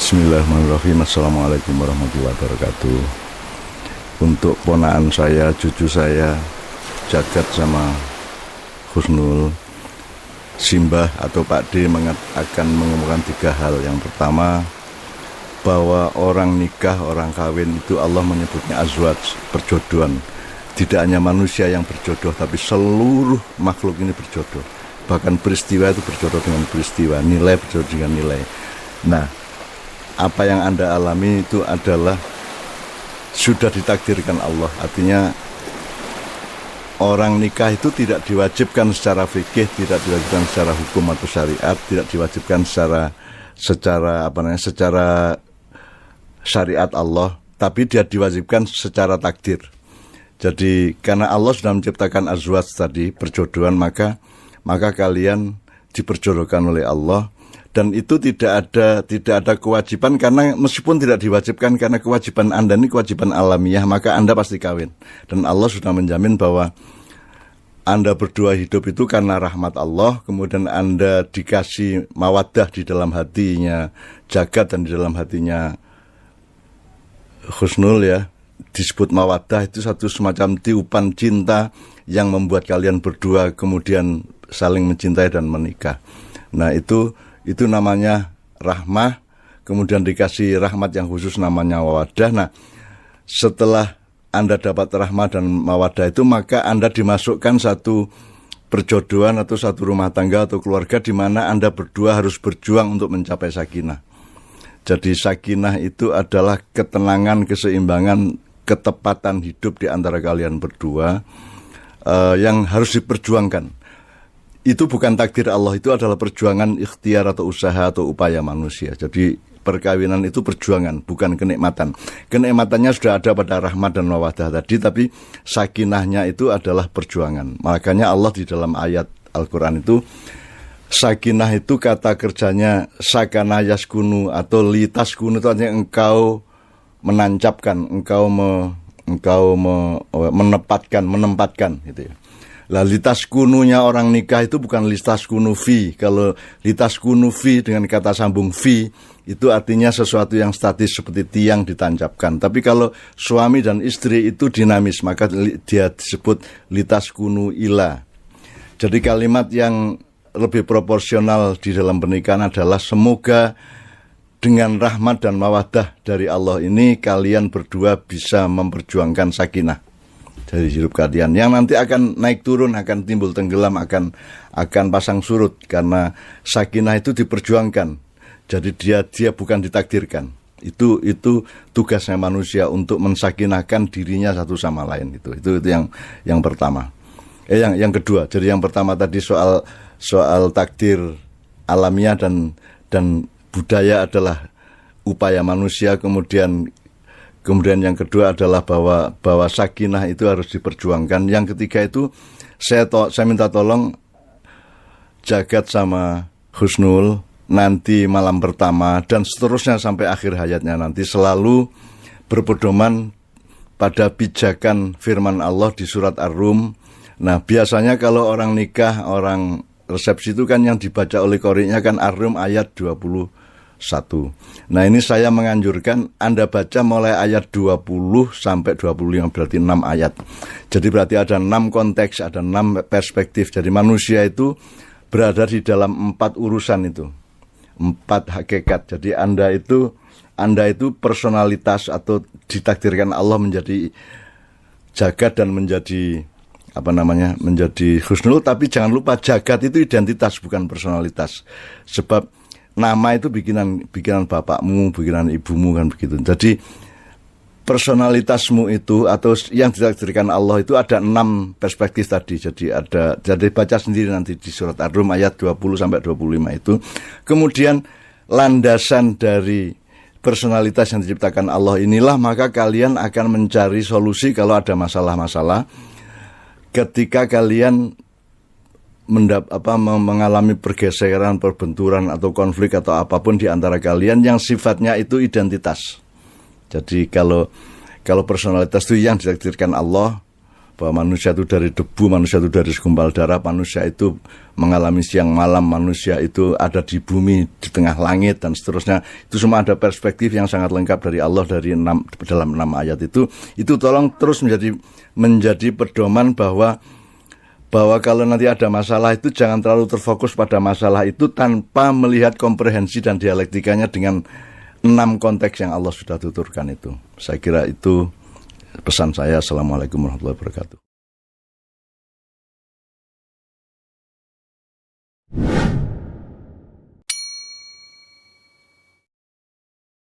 Bismillahirrahmanirrahim. Assalamualaikum warahmatullahi wabarakatuh. Untuk ponaan saya, cucu saya, Jagat sama Husnul, Simbah atau Pak D akan mengumumkan 3 hal. Yang pertama, bahwa orang nikah, orang kawin itu Allah menyebutnya azwaj, perjodohan. Tidak hanya manusia yang berjodoh, tapi seluruh makhluk ini berjodoh. Bahkan peristiwa itu berjodoh dengan peristiwa, nilai berjodoh dengan nilai. Nah, apa yang Anda alami itu adalah sudah ditakdirkan Allah. Artinya orang nikah itu tidak diwajibkan secara fikih, tidak diwajibkan secara hukum atau syariat, tidak diwajibkan secara syariat Allah, tapi dia diwajibkan secara takdir. Jadi karena Allah sudah menciptakan azwaj tadi, perjodohan, maka kalian diperjodohkan oleh Allah. Dan itu tidak ada kewajiban, karena meskipun tidak diwajibkan, karena kewajiban Anda ini kewajiban alamiah, maka Anda pasti kawin. Dan Allah sudah menjamin bahwa Anda berdua hidup itu karena rahmat Allah, kemudian Anda dikasih mawaddah di dalam hatinya Jagat dan di dalam hatinya Husnul, ya. Disebut mawaddah itu satu semacam tiupan cinta yang membuat kalian berdua kemudian saling mencintai dan menikah. Nah, itu namanya rahmah, kemudian dikasih rahmat yang khusus namanya mawaddah. Nah, setelah Anda dapat rahmah dan mawaddah itu, maka Anda dimasukkan satu perjodohan atau satu rumah tangga atau keluarga di mana Anda berdua harus berjuang untuk mencapai sakinah. Jadi sakinah itu adalah ketenangan, keseimbangan, ketepatan hidup di antara kalian berdua yang harus diperjuangkan. Itu bukan takdir Allah, itu adalah perjuangan ikhtiar atau usaha atau upaya manusia. Jadi perkawinan itu perjuangan, bukan kenikmatan. Kenikmatannya sudah ada pada rahmat dan mawaddah tadi, tapi sakinahnya itu adalah perjuangan. Makanya Allah di dalam ayat Al-Quran itu, sakinah itu kata kerjanya sakana yaskunu atau litaskunu, itu artinya engkau menancapkan, engkau menempatkan gitu ya. Lah litas kununya orang nikah itu bukan litas kunu fi. Kalau litas kunu fi dengan kata sambung fi itu artinya sesuatu yang statis seperti tiang ditancapkan. Tapi kalau suami dan istri itu dinamis, maka dia disebut litas kunu ila. Jadi kalimat yang lebih proporsional di dalam pernikahan adalah semoga dengan rahmat dan mawaddah dari Allah ini kalian berdua bisa memperjuangkan sakinah dari hidup kalian, yang nanti akan naik turun, akan timbul tenggelam, akan pasang surut, karena sakinah itu diperjuangkan. Jadi dia bukan ditakdirkan. Itu tugasnya manusia untuk mensakinahkan dirinya satu sama lain. Itu yang pertama. Yang kedua. Jadi yang pertama tadi soal takdir alamiah dan budaya adalah upaya manusia, kemudian yang kedua adalah bahwa sakinah itu harus diperjuangkan. Yang ketiga itu saya minta tolong Jagat sama Husnul nanti malam pertama dan seterusnya sampai akhir hayatnya nanti selalu berpedoman pada pijakan firman Allah di surat Ar-Rum. Nah, biasanya kalau orang nikah, orang resepsi itu kan yang dibaca oleh qori'nya kan Ar-Rum ayat 21. Nah, ini saya menganjurkan Anda baca mulai ayat 20 sampai 25, berarti 6 ayat. Jadi berarti ada 6 konteks, ada 6 perspektif. Jadi manusia itu berada di dalam 4 urusan itu, 4 hakikat. Jadi Anda itu personalitas atau ditakdirkan Allah menjadi Jagat dan menjadi menjadi Husnul. Tapi jangan lupa Jagat itu identitas, bukan personalitas. Sebab nama itu bikinan bapakmu, bikinan ibumu, kan begitu. Jadi personalitasmu itu atau yang ditakdirkan Allah itu ada 6 perspektif tadi. Jadi baca sendiri nanti di surat Ar-Rum ayat 20 sampai 25 itu. Kemudian landasan dari personalitas yang diciptakan Allah inilah, maka kalian akan mencari solusi kalau ada masalah-masalah. Ketika kalian mengalami pergeseran, perbenturan atau konflik atau apapun di antara kalian yang sifatnya itu identitas. Jadi kalau personalitas itu yang ditakdirkan Allah, bahwa manusia itu dari debu, manusia itu dari segumpal darah, manusia itu mengalami siang malam, manusia itu ada di bumi, di tengah langit, dan seterusnya. Itu semua ada perspektif yang sangat lengkap dari Allah dalam 6 ayat itu. Itu tolong terus menjadi pedoman bahwa kalau nanti ada masalah itu jangan terlalu terfokus pada masalah itu tanpa melihat komprehensi dan dialektikanya dengan 6 konteks yang Allah sudah tuturkan itu. Saya kira itu pesan saya. Assalamualaikum warahmatullahi wabarakatuh.